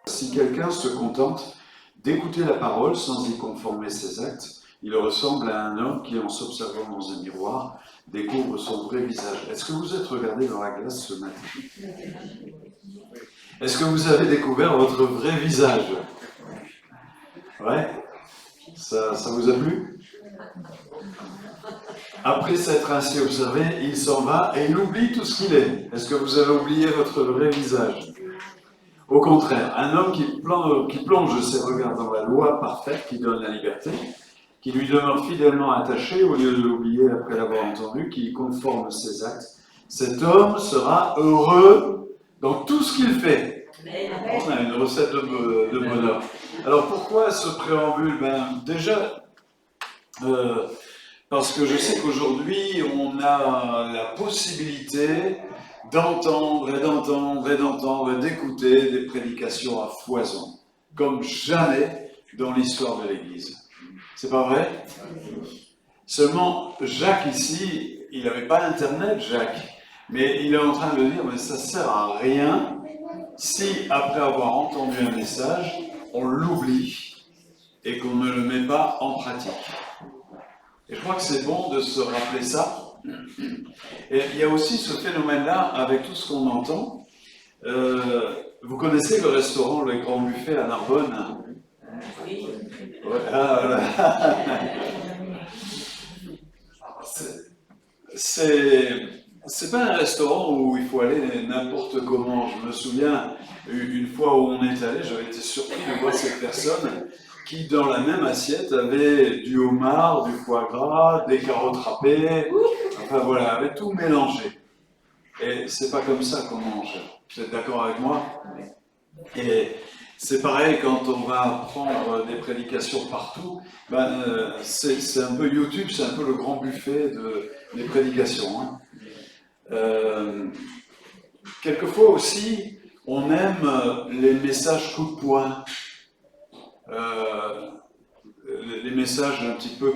Si quelqu'un se contente d'écouter la parole sans y conformer ses actes, il ressemble à un homme qui, en s'observant dans un miroir, découvre son vrai visage. Est-ce que vous êtes regardé dans la glace ce matin? Est-ce que vous avez découvert votre vrai visage? Ouais? Ça vous a plu? Après s'être ainsi observé, il s'en va et il oublie tout ce qu'il est. Est-ce que vous avez oublié votre vrai visage? Au contraire, un homme qui plonge ses regards dans la loi parfaite qui donne la liberté, qui lui demeure fidèlement attaché au lieu de l'oublier après l'avoir entendu, qui conforme ses actes, cet homme sera heureux dans tout ce qu'il fait. On a une recette de bonheur. Alors pourquoi ce préambule? Déjà, parce que je sais qu'aujourd'hui, on a la possibilité d'entendre et d'entendre et d'entendre et d'écouter des prédications à foison, comme jamais dans l'histoire de l'Église. C'est pas vrai? Seulement, Jacques ici, il n'avait pas Internet, Jacques, mais il est en train de dire, mais ça sert à rien si, après avoir entendu un message, on l'oublie et qu'on ne le met pas en pratique. Et je crois que c'est bon de se rappeler ça. Et il y a aussi ce phénomène-là avec tout ce qu'on entend. Vous connaissez le restaurant Le Grand Buffet à Narbonne? Oui. Ouais, c'est pas un restaurant où il faut aller n'importe comment. Je me souviens, une fois où on est allé, j'avais été surpris de voir cette personne qui, dans la même assiette, avait du homard, du foie gras, des carottes râpées, enfin voilà, avait tout mélangé. Et c'est pas comme ça qu'on mange. Vous êtes d'accord avec moi? Et c'est pareil quand on va prendre des prédications partout, c'est un peu YouTube, c'est un peu le grand buffet des prédications. Hein. Quelquefois aussi, on aime les messages coup de poing. Les messages un petit peu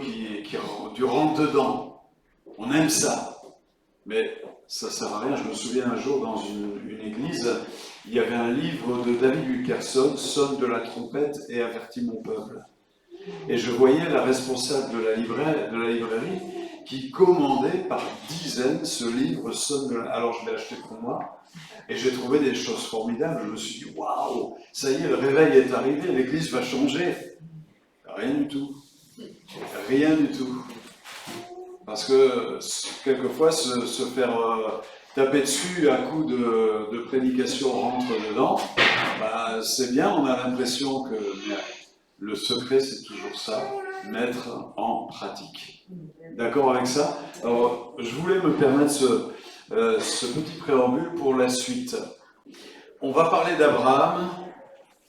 du rentre-dedans. On aime ça. Mais ça ne sert à rien. Je me souviens un jour dans une église, il y avait un livre de David Wilkerson, Sonne de la trompette et avertis mon peuple. Et je voyais la responsable de la librairie qui commandait par dizaines ce livre Sonne de la... Alors je l'ai acheté pour moi et j'ai trouvé des choses formidables. Je me suis dit, waouh, ça y est, le réveil est arrivé, l'église va changer. Rien du tout. Rien du tout. Parce que quelquefois, se faire taper dessus à coups de prédication rentre dedans, c'est bien, on a l'impression que le secret, c'est toujours ça, mettre en pratique. D'accord avec ça? Alors, je voulais me permettre ce petit préambule pour la suite. On va parler d'Abraham,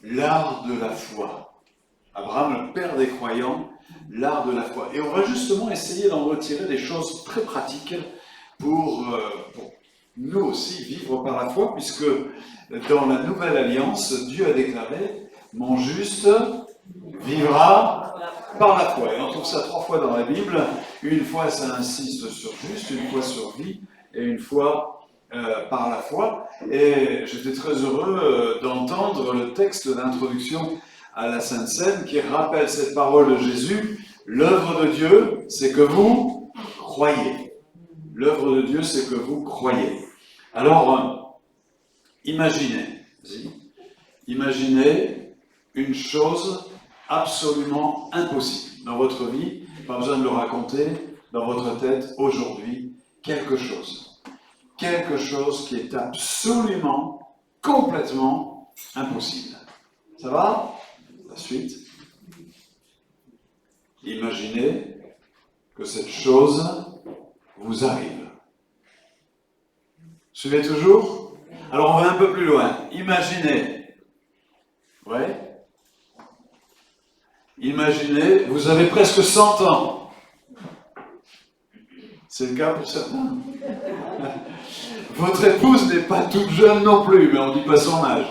l'art de la foi. Abraham, le père des croyants, l'art de la foi. Et on va justement essayer d'en retirer des choses très pratiques pour nous aussi vivre par la foi, puisque dans la Nouvelle Alliance, Dieu a déclaré « Mon juste vivra par la foi ». Et on trouve ça 3 fois dans la Bible. Une fois, ça insiste sur juste, une fois sur vie, et une fois par la foi. Et j'étais très heureux d'entendre le texte d'introduction à la Sainte Seine qui rappelle cette parole de Jésus. L'œuvre de Dieu, c'est que vous croyez. L'œuvre de Dieu, c'est que vous croyez. Alors, imaginez une chose absolument impossible dans votre vie, pas besoin de le raconter, dans votre tête, aujourd'hui, quelque chose qui est absolument, complètement impossible. Ça va? La suite. Imaginez que cette chose vous arrive. Suivez toujours? Alors on va un peu plus loin. Imaginez. Ouais? Imaginez, vous avez presque 100 ans. C'est le cas pour certains. Votre épouse n'est pas toute jeune non plus, mais on ne dit pas son âge.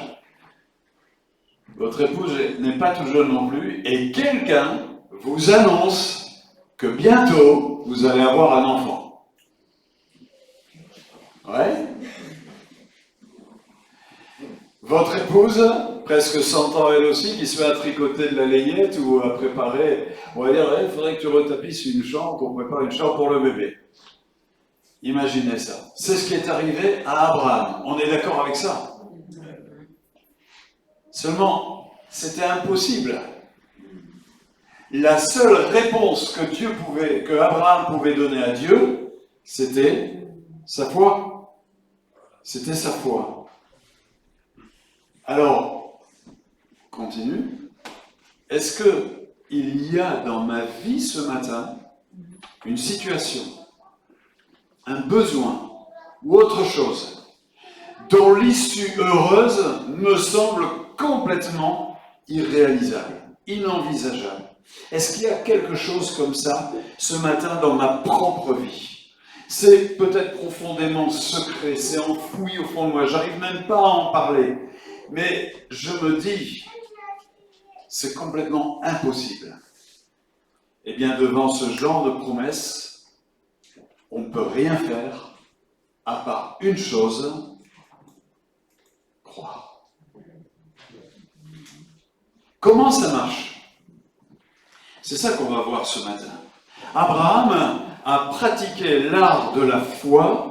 Votre épouse n'est pas toute jeune non plus, et quelqu'un vous annonce que bientôt vous allez avoir un enfant. Ouais. Votre épouse, presque 100 ans elle aussi, qui se met à tricoter de la layette ou à préparer, on va dire, il faudrait que tu retapisses une chambre, qu'on prépare une chambre pour le bébé. Imaginez ça. C'est ce qui est arrivé à Abraham. On est d'accord avec ça? Seulement, c'était impossible. La seule réponse que Abraham pouvait donner à Dieu, c'était sa foi. C'était sa foi. Alors, continue. Est-ce qu'il y a dans ma vie ce matin une situation, un besoin ou autre chose dont l'issue heureuse me semble complètement irréalisable, inenvisageable? Est-ce qu'il y a quelque chose comme ça ce matin dans ma propre vie? C'est peut-être profondément secret, c'est enfoui au fond de moi, j'arrive même pas à en parler. Mais je me dis, c'est complètement impossible. Eh bien, devant ce genre de promesse, on ne peut rien faire à part une chose, croire. Comment ça marche? C'est ça qu'on va voir ce matin. Abraham a pratiqué l'art de la foi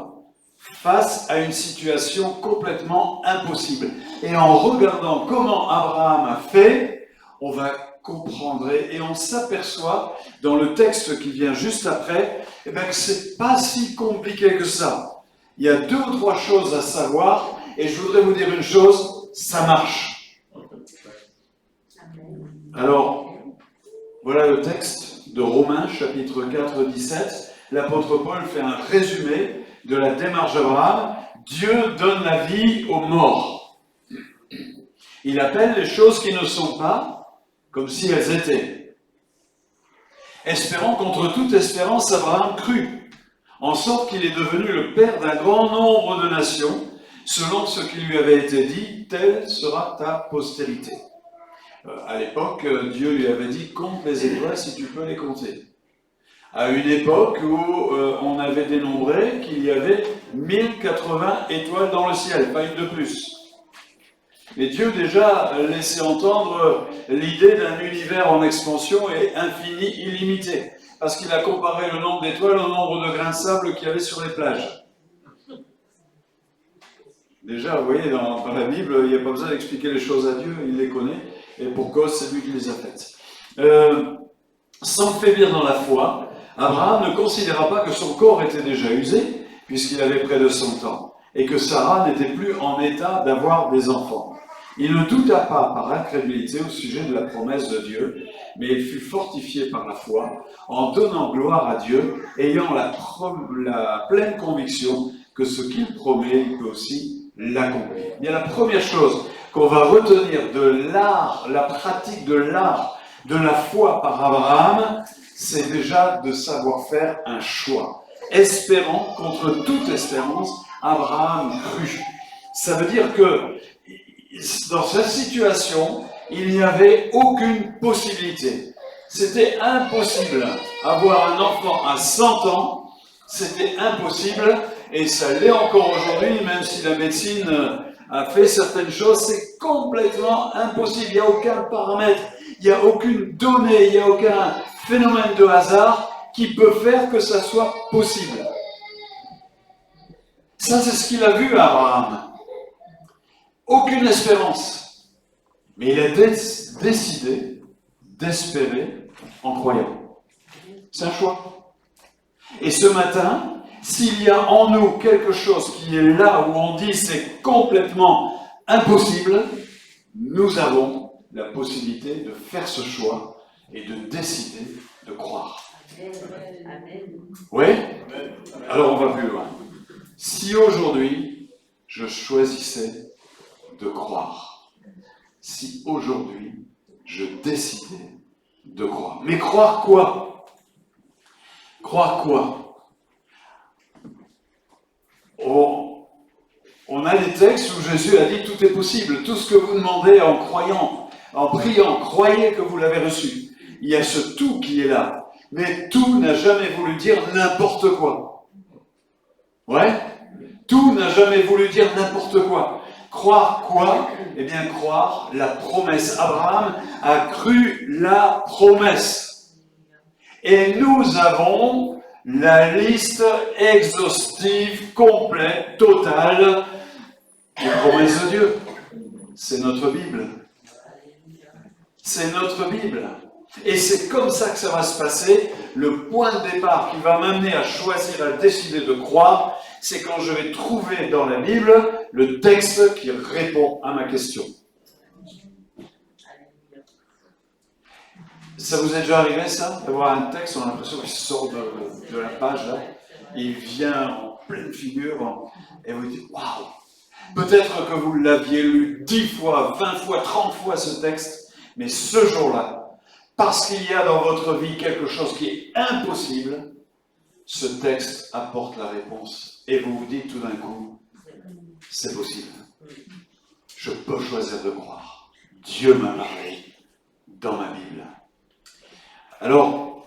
face à une situation complètement impossible. Et en regardant comment Abraham a fait, on va comprendre et on s'aperçoit dans le texte qui vient juste après, que c'est pas si compliqué que ça. Il y a 2 ou 3 choses à savoir et je voudrais vous dire une chose, ça marche. Alors, voilà le texte de Romains, chapitre 4, 17. L'apôtre Paul fait un résumé de la démarche d'Abraham. Dieu donne la vie aux morts. Il appelle les choses qui ne sont pas comme si elles étaient. Espérant contre toute espérance, Abraham crut, en sorte qu'il est devenu le père d'un grand nombre de nations, selon ce qui lui avait été dit, telle sera ta postérité. À l'époque, Dieu lui avait dit, compte les étoiles si tu peux les compter. À une époque où on avait dénombré qu'il y avait 1080 étoiles dans le ciel, pas une de plus. Et Dieu déjà laissait entendre l'idée d'un univers en expansion et infini, illimité. Parce qu'il a comparé le nombre d'étoiles au nombre de grains de sable qu'il y avait sur les plages. Déjà, vous voyez, dans la Bible, il n'y a pas besoin d'expliquer les choses à Dieu, il les connaît, et pour cause, c'est lui qui les a faites. Sans faiblir dans la foi, Abraham ne considéra pas que son corps était déjà usé, puisqu'il avait près de 100 ans, et que Sarah n'était plus en état d'avoir des enfants. Il ne douta pas par incrédulité au sujet de la promesse de Dieu, mais il fut fortifié par la foi, en donnant gloire à Dieu, ayant la pleine conviction que ce qu'il promet, il peut aussi l'accomplir. Bien, la première chose qu'on va retenir de l'art, la pratique de l'art de la foi par Abraham, c'est déjà de savoir faire un choix. Espérant contre toute espérance, Abraham crut. Ça veut dire que dans cette situation, il n'y avait aucune possibilité. C'était impossible. Avoir un enfant à 100 ans, c'était impossible, et ça l'est encore aujourd'hui, même si la médecine a fait certaines choses, c'est complètement impossible. Il n'y a aucun paramètre, il n'y a aucune donnée, il n'y a aucun phénomène de hasard qui peut faire que ça soit possible. Ça, c'est ce qu'il a vu à Abraham. Aucune espérance. Mais il a décidé d'espérer en croyant. C'est un choix. Et ce matin, s'il y a en nous quelque chose qui est là où on dit c'est complètement impossible, nous avons la possibilité de faire ce choix et de décider de croire. Amen. Oui? Alors on va plus loin. Si aujourd'hui, je choisissais de croire, si aujourd'hui, je décidais de croire. Mais croire quoi? Croire quoi? On a des textes où Jésus a dit tout est possible, tout ce que vous demandez en croyant, en priant, croyez que vous l'avez reçu. Il y a ce tout qui est là. Mais tout n'a jamais voulu dire n'importe quoi. Ouais? Tout n'a jamais voulu dire n'importe quoi. Croire quoi? Eh bien, croire la promesse. Abraham a cru la promesse. Et nous avons la liste exhaustive, complète, totale des promesses de Dieu. C'est notre Bible. C'est notre Bible. Et c'est comme ça que ça va se passer. Le point de départ qui va m'amener à choisir, à décider de croire, c'est quand je vais trouver dans la Bible le texte qui répond à ma question. Ça vous est déjà arrivé, ça? D'avoir un texte, on a l'impression qu'il sort de la page, là. Il vient en pleine figure, et vous dites, waouh! Peut-être que vous l'aviez lu 10 fois, 20 fois, 30 fois ce texte, mais ce jour-là, parce qu'il y a dans votre vie quelque chose qui est impossible, ce texte apporte la réponse. Et vous vous dites tout d'un coup, c'est possible. Je peux choisir de croire. Dieu m'a parlé dans ma Bible. Alors,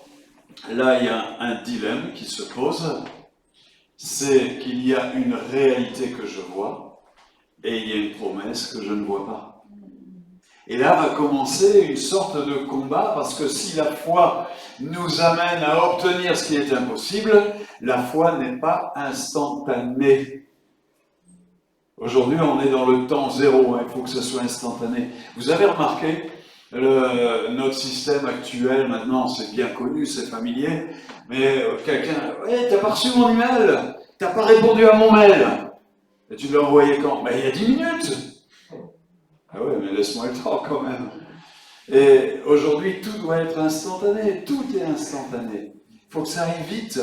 là, il y a un dilemme qui se pose. C'est qu'il y a une réalité que je vois et il y a une promesse que je ne vois pas. Et là va commencer une sorte de combat, parce que si la foi nous amène à obtenir ce qui est impossible, la foi n'est pas instantanée. Aujourd'hui, on est dans le temps zéro, il faut que ce soit instantané. Vous avez remarqué, notre système actuel, maintenant, c'est bien connu, c'est familier, mais quelqu'un, ouais, t'as pas reçu mon email, t'as pas répondu à mon mail. Et tu l'as envoyé quand? Ben, il y a 10 minutes. Ah ouais, mais laisse-moi le temps quand même. Et aujourd'hui, tout doit être instantané, tout est instantané. Il faut que ça aille vite.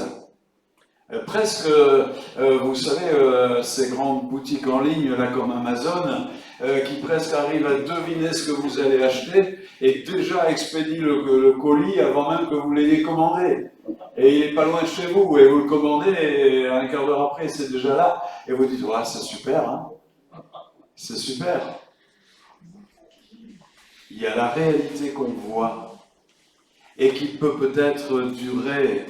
Presque, vous savez, ces grandes boutiques en ligne, là comme Amazon, qui presque arrivent à deviner ce que vous allez acheter et déjà expédient le colis avant même que vous l'ayez commandé. Et il n'est pas loin de chez vous, et vous le commandez, et un quart d'heure après, c'est déjà là. Et vous dites, ouais, c'est super, hein? C'est super. Il y a la réalité qu'on voit et qui peut peut-être durer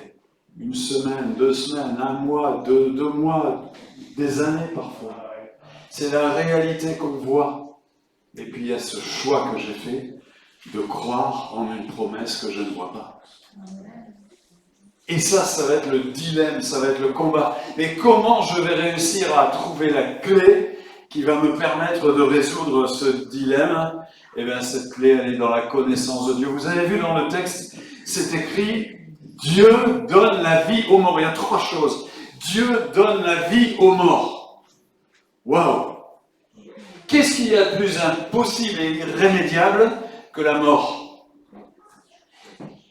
une semaine, 2 semaines, 1 mois, 2 mois, des années parfois. C'est la réalité qu'on voit. Et puis il y a ce choix que j'ai fait de croire en une promesse que je ne vois pas. Et ça va être le dilemme, ça va être le combat. Mais comment je vais réussir à trouver la clé qui va me permettre de résoudre ce dilemme? Eh bien, cette clé, elle est dans la connaissance de Dieu. Vous avez vu dans le texte, c'est écrit « Dieu donne la vie aux morts ». Il y a 3 choses. Dieu donne la vie aux morts. Waouh! Qu'est-ce qu'il y a de plus impossible et irrémédiable que la mort?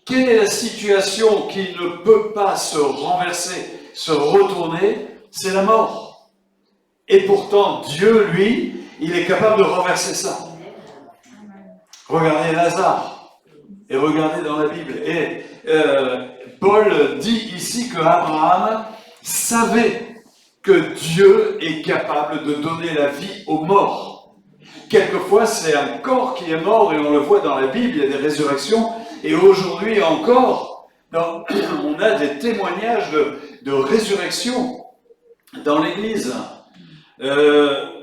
Quelle est la situation qui ne peut pas se renverser, se retourner? C'est la mort. Et pourtant, Dieu, lui, il est capable de renverser ça. Regardez Lazare, et regardez dans la Bible. Et Paul dit ici que Abraham savait que Dieu est capable de donner la vie aux morts. Quelquefois, c'est un corps qui est mort, et on le voit dans la Bible, il y a des résurrections, et aujourd'hui encore, on a des témoignages de résurrection dans l'Église.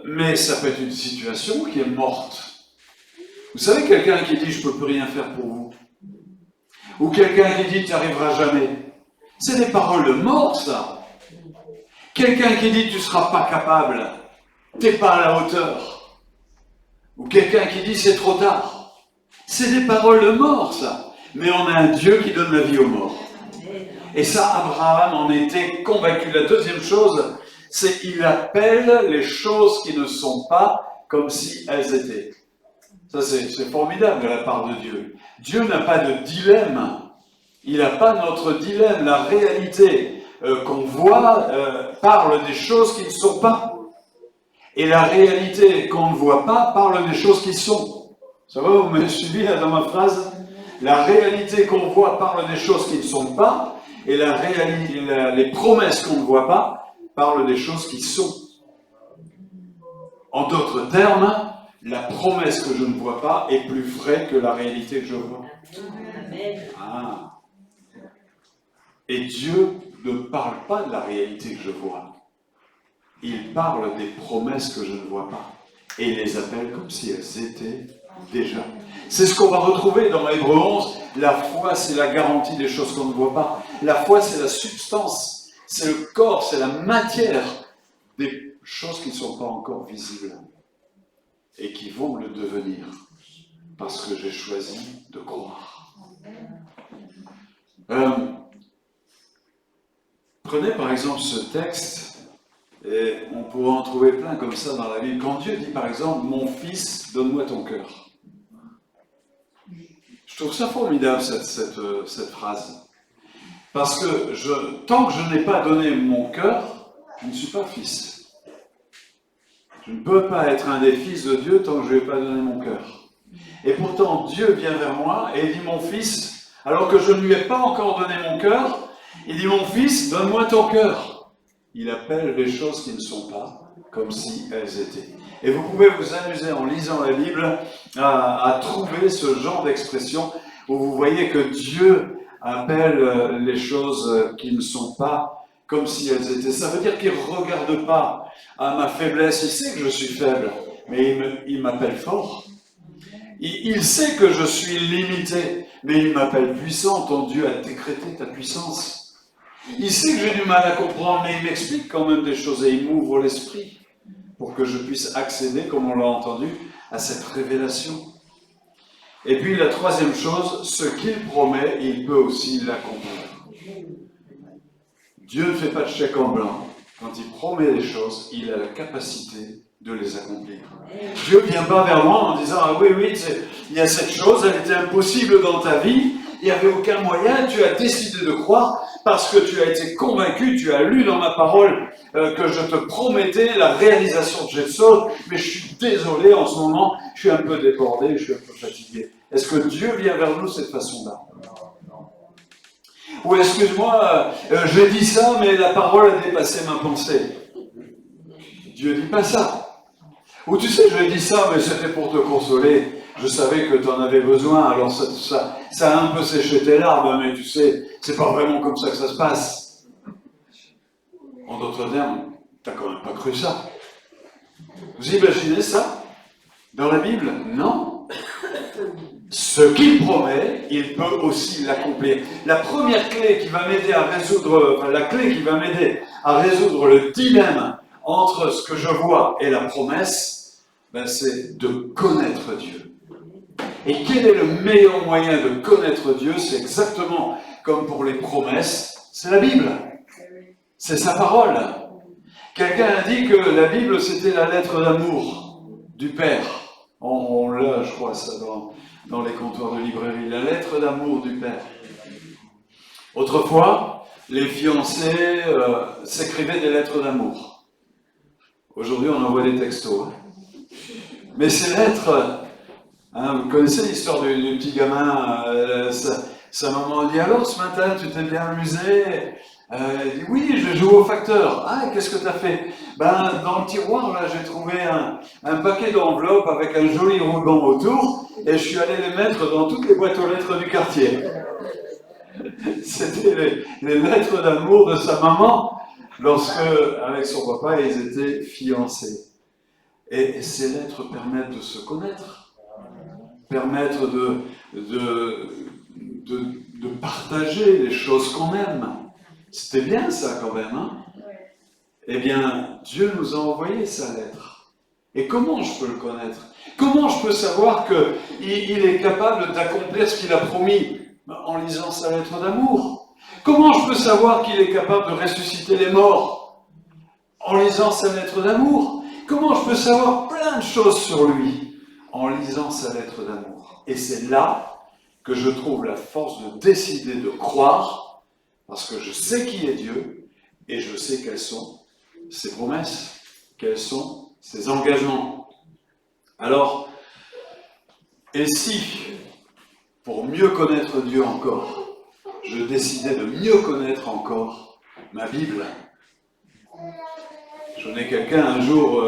Mais ça peut être une situation qui est morte. Vous savez, quelqu'un qui dit « je ne peux plus rien faire pour vous » ou quelqu'un qui dit « tu n'y arriveras jamais », c'est des paroles de mort, ça. Quelqu'un qui dit « tu ne seras pas capable », tu n'es pas à la hauteur. Ou quelqu'un qui dit « c'est trop tard ». C'est des paroles de mort, ça. Mais on a un Dieu qui donne la vie aux morts. Et ça, Abraham en était convaincu. La deuxième chose, c'est qu'il appelle les choses qui ne sont pas comme si elles étaient. Ça, c'est formidable de la part de Dieu. Dieu n'a pas de dilemme. Il n'a pas notre dilemme. La réalité qu'on voit parle des choses qui ne sont pas. Et la réalité qu'on ne voit pas parle des choses qui sont. Ça va, vous m'avez suivi là dans ma phrase? La réalité qu'on voit parle des choses qui ne sont pas. Et les promesses qu'on ne voit pas parlent des choses qui sont. En d'autres termes, la promesse que je ne vois pas est plus vraie que la réalité que je vois. Ah. Et Dieu ne parle pas de la réalité que je vois. il parle des promesses que je ne vois pas et il les appelle comme si elles étaient déjà. C'est ce qu'on va retrouver dans Hébreux 11. La foi, c'est la garantie des choses qu'on ne voit pas. La foi, c'est la substance, c'est le corps, c'est la matière des choses qui ne sont pas encore visibles et qui vont le devenir parce que j'ai choisi de croire. Prenez par exemple ce texte, et on pourrait en trouver plein comme ça dans la Bible. Quand Dieu dit par exemple, mon fils, donne-moi ton cœur. Je trouve ça formidable cette phrase. Parce que tant que je n'ai pas donné mon cœur, je ne suis pas fils. Je ne peux pas être un des fils de Dieu tant que je ne lui ai pas donné mon cœur. Et pourtant, Dieu vient vers moi et dit, mon fils, alors que je ne lui ai pas encore donné mon cœur, il dit, mon fils, donne-moi ton cœur. Il appelle les choses qui ne sont pas comme si elles étaient. Et vous pouvez vous amuser en lisant la Bible à trouver ce genre d'expression où vous voyez que Dieu appelle les choses qui ne sont pas comme si elles étaient. Ça veut dire qu'il ne regarde pas à ma faiblesse. Il sait que je suis faible, mais il m'appelle fort. Il sait que je suis limité, mais il m'appelle puissant. Ton Dieu a décrété ta puissance. Il sait que j'ai du mal à comprendre, mais il m'explique quand même des choses et il m'ouvre l'esprit pour que je puisse accéder, comme on l'a entendu, à cette révélation. Et puis la troisième chose, ce qu'il promet, il peut aussi l'accomplir. Dieu ne fait pas de chèque en blanc. Quand il promet des choses, il a la capacité de les accomplir. Dieu ne vient pas vers moi en disant « Ah oui, il y a cette chose, elle était impossible dans ta vie, il n'y avait aucun moyen, tu as décidé de croire parce que tu as été convaincu, tu as lu dans ma parole que je te promettais la réalisation de cette chose, mais je suis désolé en ce moment, je suis un peu débordé, je suis un peu fatigué. » Est-ce que Dieu vient vers nous de cette façon-là? Ou excuse-moi, j'ai dit ça, mais la parole a dépassé ma pensée. Dieu ne dit pas ça. Ou tu sais, je dis ça, mais c'était pour te consoler. Je savais que tu en avais besoin, alors ça a un peu séché tes larmes, mais tu sais, c'est pas vraiment comme ça que ça se passe. En d'autres termes, t'as quand même pas cru ça. Vous imaginez ça? Dans la Bible? Non. Ce qu'il promet, il peut aussi l'accomplir. La première clé qui va m'aider à résoudre, la clé qui va m'aider à résoudre le dilemme entre ce que je vois et la promesse, c'est de connaître Dieu. Et quel est le meilleur moyen de connaître Dieu? C'est exactement comme pour les promesses, c'est la Bible. C'est sa parole. Quelqu'un a dit que la Bible, c'était la lettre d'amour du Père. On l'a, je crois, ça dans les comptoirs de librairie, la lettre d'amour du Père. Autrefois, les fiancés s'écrivaient des lettres d'amour. Aujourd'hui, on envoie des textos. Mais ces lettres, vous connaissez l'histoire du petit gamin, sa maman dit « Alors, ce matin, tu t'es bien amusé ?» Elle dit « Oui, je joue au facteur. »« Ah, qu'est-ce que tu as fait ?»« Dans le tiroir, là, j'ai trouvé un paquet d'enveloppes avec un joli ruban autour et je suis allé les mettre dans toutes les boîtes aux lettres du quartier. » C'était les lettres d'amour de sa maman lorsque, avec son papa, ils étaient fiancés. Et ces lettres permettent de se connaître, permettent de partager les choses qu'on aime. C'était bien ça quand même, hein? Eh bien, Dieu nous a envoyé sa lettre. Et comment je peux le connaître? Comment je peux savoir qu'il est capable d'accomplir ce qu'il a promis? En lisant sa lettre d'amour. Comment je peux savoir qu'il est capable de ressusciter les morts? En lisant sa lettre d'amour. Comment je peux savoir plein de choses sur lui? En lisant sa lettre d'amour. Et c'est là que je trouve la force de décider de croire, parce que je sais qui est Dieu, et je sais quelles sont ses promesses, quels sont ses engagements. Alors, et si, pour mieux connaître Dieu encore, je décidais de mieux connaître encore ma Bible? J'en ai quelqu'un un jour,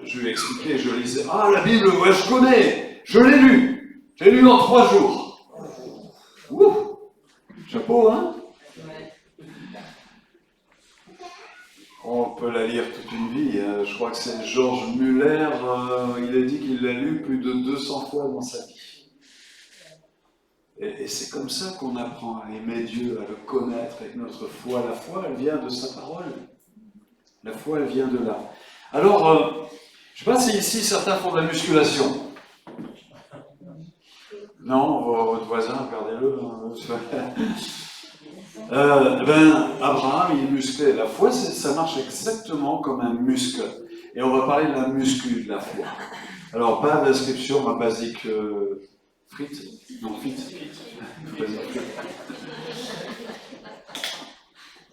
je lui ai expliqué, je lisais, « Ah, la Bible, ouais, je connais, je l'ai lu, j'ai lu en 3 jours. » Ouh, chapeau, hein? On peut la lire toute une vie. Je crois que c'est Georges Muller, il a dit qu'il l'a lu plus de 200 fois dans sa vie. Et c'est comme ça qu'on apprend à aimer Dieu, à le connaître avec notre foi. La foi, elle vient de sa parole. La foi, elle vient de là. Alors, je ne sais pas si ici certains font de la musculation. Non, votre voisin, regardez-le. Abraham, il musclait. La foi, ça marche exactement comme un muscle. Et on va parler de la muscu de la foi. Alors, pas d'inscription à basique frites. Non, fit.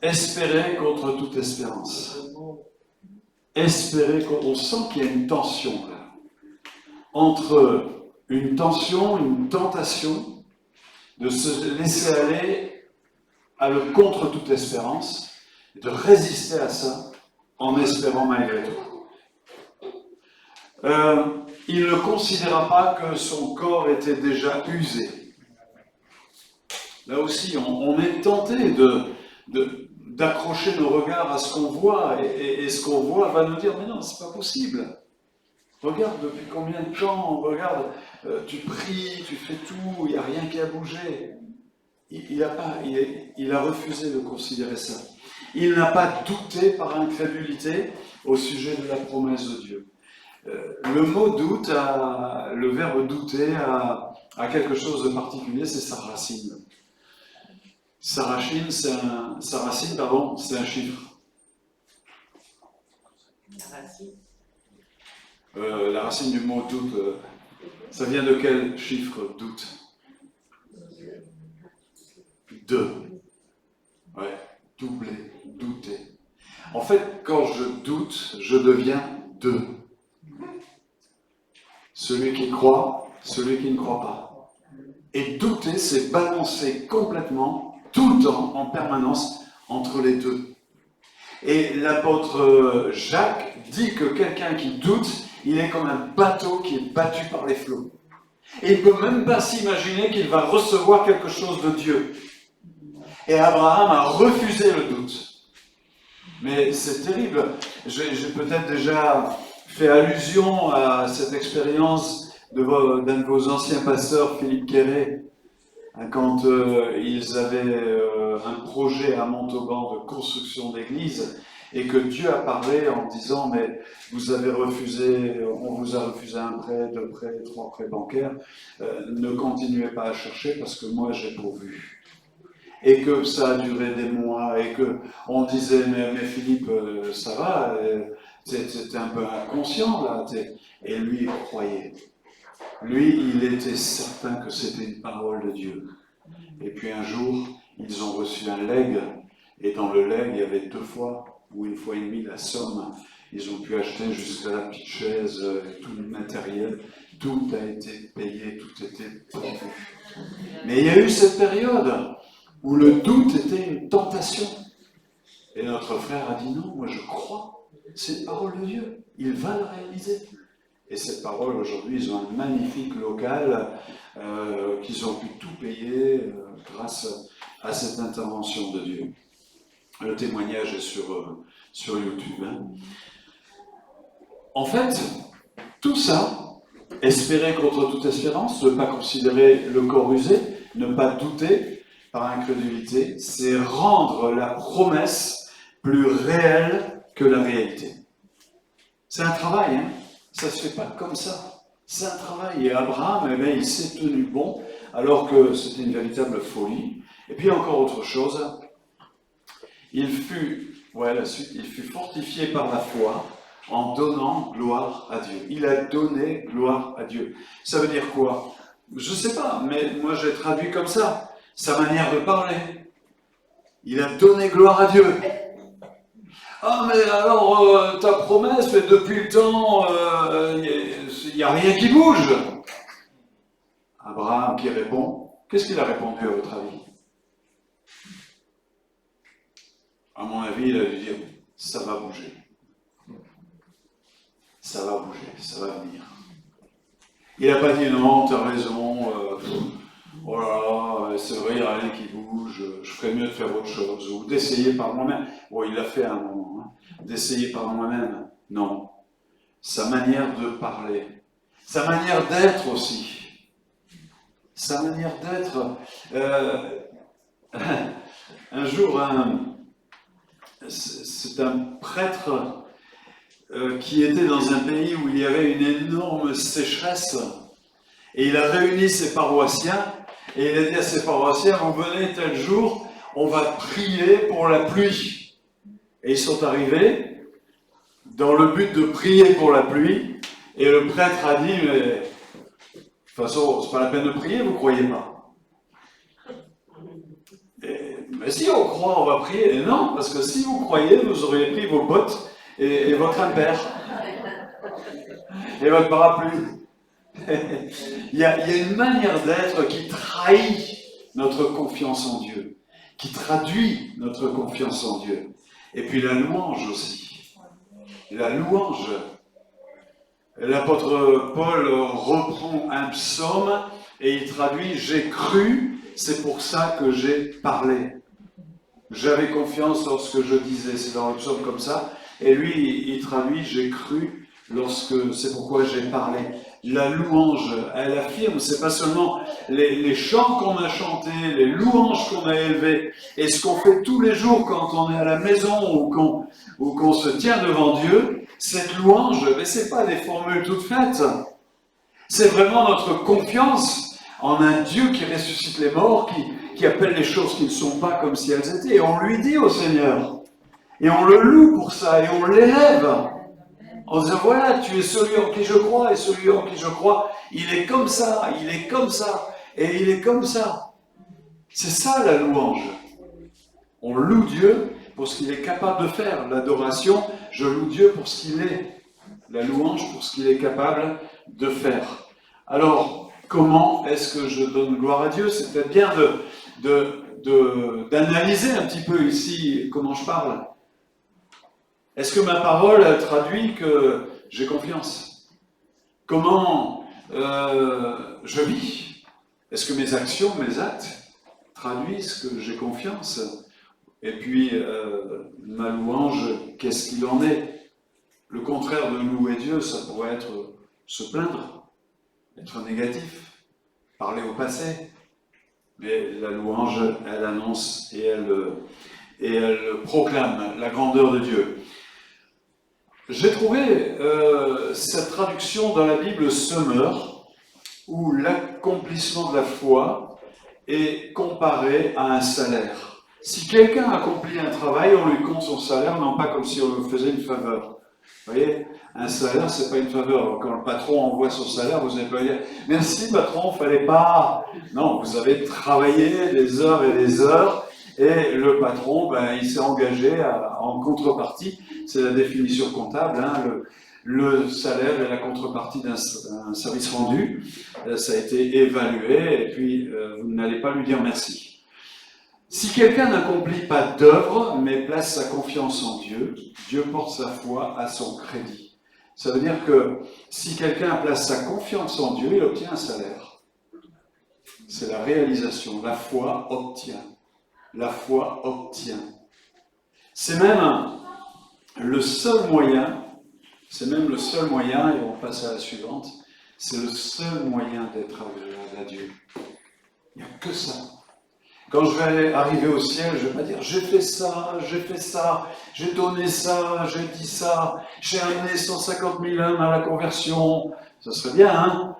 Espérer contre toute espérance. Espérer contre... On sent qu'il y a une tension là. Entre une tension, une tentation de se laisser aller à le contre toute espérance, de résister à ça en espérant malgré tout. Il ne considéra pas que son corps était déjà usé. Là aussi, on est tenté d'accrocher nos regards à ce qu'on voit, et ce qu'on voit va nous dire « Mais non, c'est pas possible. Regarde depuis combien de temps, regarde, tu pries, tu fais tout, il n'y a rien qui a bougé. » Il a refusé de considérer ça. Il n'a pas douté par incrédulité au sujet de la promesse de Dieu. Le mot doute, le verbe douter a quelque chose de particulier, c'est sa racine. Sa racine, c'est un chiffre. La racine du mot doute, ça vient de quel chiffre, doute? 2. Ouais, doubler, douter. En fait, quand je doute, je deviens 2. Celui qui croit, celui qui ne croit pas. Et douter, c'est balancer complètement, tout le temps, en permanence, entre les deux. Et l'apôtre Jacques dit que quelqu'un qui doute, il est comme un bateau qui est battu par les flots. Et il ne peut même pas s'imaginer qu'il va recevoir quelque chose de Dieu. Et Abraham a refusé le doute. Mais c'est terrible. J'ai peut-être déjà fait allusion à cette expérience d'un de vos anciens pasteurs, Philippe Quéré, quand ils avaient un projet à Montauban de construction d'église, et que Dieu a parlé en disant « Mais vous avez refusé, on vous a refusé un prêt, 2 prêts, 3 prêts bancaires, ne continuez pas à chercher parce que moi j'ai pourvu. » Et que ça a duré des mois, et que on disait mais Philippe, ça va, t'es un peu inconscient là, et lui il croyait. Lui, il était certain que c'était une parole de Dieu. Et puis un jour, ils ont reçu un legs, et dans le legs, il y avait 2 fois, ou 1 fois et demie la somme. Ils ont pu acheter jusqu'à la petite chaise, tout le matériel, tout a été payé, tout était prévu. Mais il y a eu cette période où le doute était une tentation. Et notre frère a dit non, moi je crois, c'est une parole de Dieu, il va le réaliser. Et cette parole, aujourd'hui, ils ont un magnifique local qu'ils ont pu tout payer grâce à cette intervention de Dieu. Le témoignage est sur YouTube. Hein. En fait, tout ça, espérer contre toute espérance, ne pas considérer le corps usé, ne pas douter, par incrédulité, c'est rendre la promesse plus réelle que la réalité. C'est un travail, hein. Ça ne se fait pas comme ça. C'est un travail. Et Abraham, il s'est tenu bon, alors que c'était une véritable folie. Et puis encore autre chose, il fut fortifié par la foi en donnant gloire à Dieu. Il a donné gloire à Dieu. Ça veut dire quoi? Je ne sais pas, mais moi j'ai traduit comme ça. Sa manière de parler. Il a donné gloire à Dieu. Ah, mais alors, ta promesse, mais depuis le temps, il n'y a rien qui bouge. Abraham qui répond, qu'est-ce qu'il a répondu à votre avis? À mon avis, il a dû dire, ça va bouger. Ça va bouger, ça va venir. Il n'a pas dit, non, tu as raison, oh là là, c'est vrai, il n'y a rien qui bouge, je ferais mieux de faire autre chose, ou d'essayer par moi-même. Bon, il l'a fait à un moment. Hein. d'essayer par moi-même. Non. Sa manière de parler. Sa manière d'être aussi. Sa manière d'être. Un jour, c'est un prêtre qui était dans un pays où il y avait une énorme sécheresse. Et il a réuni ses paroissiens. Et il a dit à ses paroissiens, vous venez tel jour, on va prier pour la pluie. Et ils sont arrivés dans le but de prier pour la pluie. Et le prêtre a dit, mais de toute façon, c'est pas la peine de prier, vous ne croyez pas. Mais si on croit, on va prier. Et non, parce que si vous croyez, vous auriez pris vos bottes et votre impair. Et votre parapluie. Il y a une manière d'être qui trahit notre confiance en Dieu, qui traduit notre confiance en Dieu. Et puis la louange aussi. La louange. L'apôtre Paul reprend un psaume et il traduit « J'ai cru, c'est pour ça que j'ai parlé ». J'avais confiance lorsque je disais, c'est dans le psaume comme ça. Et lui, il traduit « J'ai cru lorsque c'est pourquoi j'ai parlé ». La louange, elle affirme, c'est pas seulement les chants qu'on a chantés, les louanges qu'on a élevées, et ce qu'on fait tous les jours quand on est à la maison ou qu'on se tient devant Dieu, cette louange, mais c'est pas des formules toutes faites. C'est vraiment notre confiance en un Dieu qui ressuscite les morts, qui appelle les choses qui ne sont pas comme si elles étaient, et on lui dit au Seigneur, et on le loue pour ça, et on l'élève. En disant, voilà, tu es celui en qui je crois, et celui en qui je crois, il est comme ça, il est comme ça, et il est comme ça. C'est ça la louange. On loue Dieu pour ce qu'il est capable de faire. L'adoration, je loue Dieu pour ce qu'il est. La louange pour ce qu'il est capable de faire. Alors, comment est-ce que je donne gloire à Dieu? C'est peut-être bien d'analyser un petit peu ici comment je parle. Est-ce que ma parole traduit que j'ai confiance? Comment je vis? Est-ce que mes actions, mes actes traduisent que j'ai confiance? Et puis, ma louange, qu'est-ce qu'il en est? Le contraire de louer Dieu, ça pourrait être se plaindre, être négatif, parler au passé. Mais la louange, elle annonce et elle proclame la grandeur de Dieu. J'ai trouvé cette traduction dans la Bible Semeur, où l'accomplissement de la foi est comparé à un salaire. Si quelqu'un accomplit un travail, on lui compte son salaire, non pas comme si on lui faisait une faveur. Vous voyez, un salaire, c'est pas une faveur. Quand le patron envoie son salaire, vous n'allez pas dire « Merci patron, fallait pas ». Non, vous avez travaillé des heures et des heures, et le patron, il s'est engagé en contrepartie. C'est la définition comptable, hein, le salaire est la contrepartie d'un service rendu. Ça a été évalué, et puis vous n'allez pas lui dire merci. Si quelqu'un n'accomplit pas d'œuvre, mais place sa confiance en Dieu, Dieu porte sa foi à son crédit. Ça veut dire que si quelqu'un place sa confiance en Dieu, il obtient un salaire. C'est la réalisation. La foi obtient. La foi obtient. C'est même le seul moyen, et on passe à la suivante, c'est le seul moyen d'être agréable à Dieu. Il n'y a que ça. Quand je vais arriver au ciel, je ne vais pas dire j'ai fait ça, j'ai donné ça, j'ai dit ça, j'ai amené 150 000 âmes à la conversion. Ça serait bien, hein?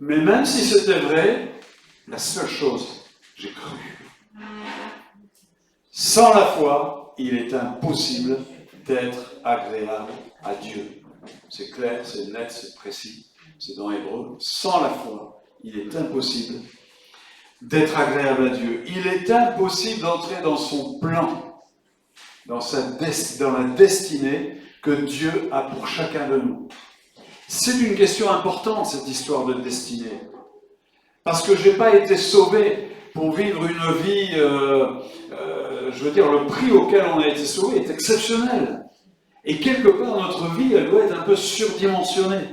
Mais même si c'était vrai, la seule chose, j'ai cru. Sans la foi, il est impossible d'être agréable à Dieu. C'est clair, c'est net, c'est précis, c'est dans Hébreu. Sans la foi, il est impossible d'être agréable à Dieu. Il est impossible d'entrer dans son plan, dans la destinée que Dieu a pour chacun de nous. C'est une question importante, cette histoire de destinée. Parce que je n'ai pas été sauvé pour vivre une vie, je veux dire, le prix auquel on a été sauvé est exceptionnel. Et quelque part, notre vie, elle doit être un peu surdimensionnée.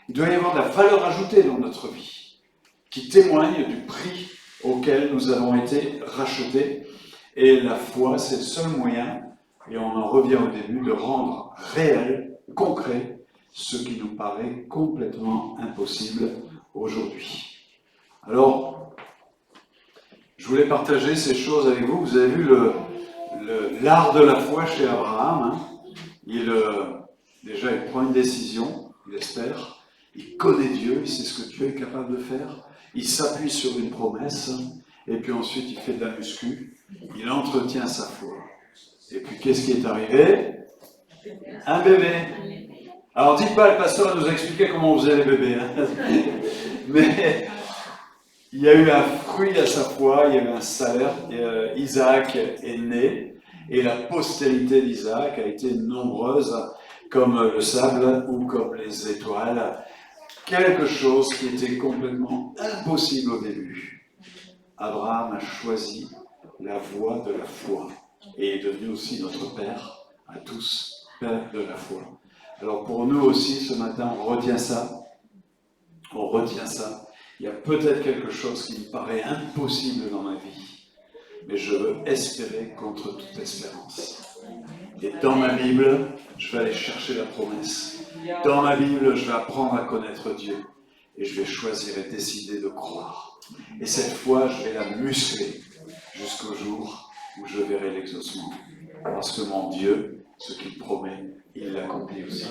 Il doit y avoir de la valeur ajoutée dans notre vie, qui témoigne du prix auquel nous avons été rachetés. Et la foi, c'est le seul moyen et on en revient au début de rendre réel, concret, ce qui nous paraît complètement impossible aujourd'hui. Alors, je voulais partager ces choses avec vous. Vous avez vu l'art de la foi chez Abraham. Hein. Déjà, il prend une décision, il espère. Il connaît Dieu, il sait ce que Dieu est capable de faire. Il s'appuie sur une promesse. Et puis ensuite, il fait de la muscu. Il entretient sa foi. Et puis, qu'est-ce qui est arrivé? Un bébé. Alors, dites pas, le pasteur nous a expliqué comment on faisait les bébés. Hein. Mais il y a eu un fruit à sa foi, il y a eu un salaire. Isaac est né. Et la postérité d'Isaac a été nombreuse, comme le sable ou comme les étoiles. Quelque chose qui était complètement impossible au début. Abraham a choisi la voie de la foi et est devenu aussi notre Père, à tous, Père de la foi. Alors pour nous aussi, ce matin, on retient ça. On retient ça. Il y a peut-être quelque chose qui me paraît impossible dans ma vie, mais je veux espérer contre toute espérance. Et dans ma Bible, je vais aller chercher la promesse. Dans ma Bible, je vais apprendre à connaître Dieu. Et je vais choisir et décider de croire. Et cette fois, je vais la muscler jusqu'au jour où je verrai l'exaucement. Parce que mon Dieu, ce qu'il promet, il l'accomplit aussi.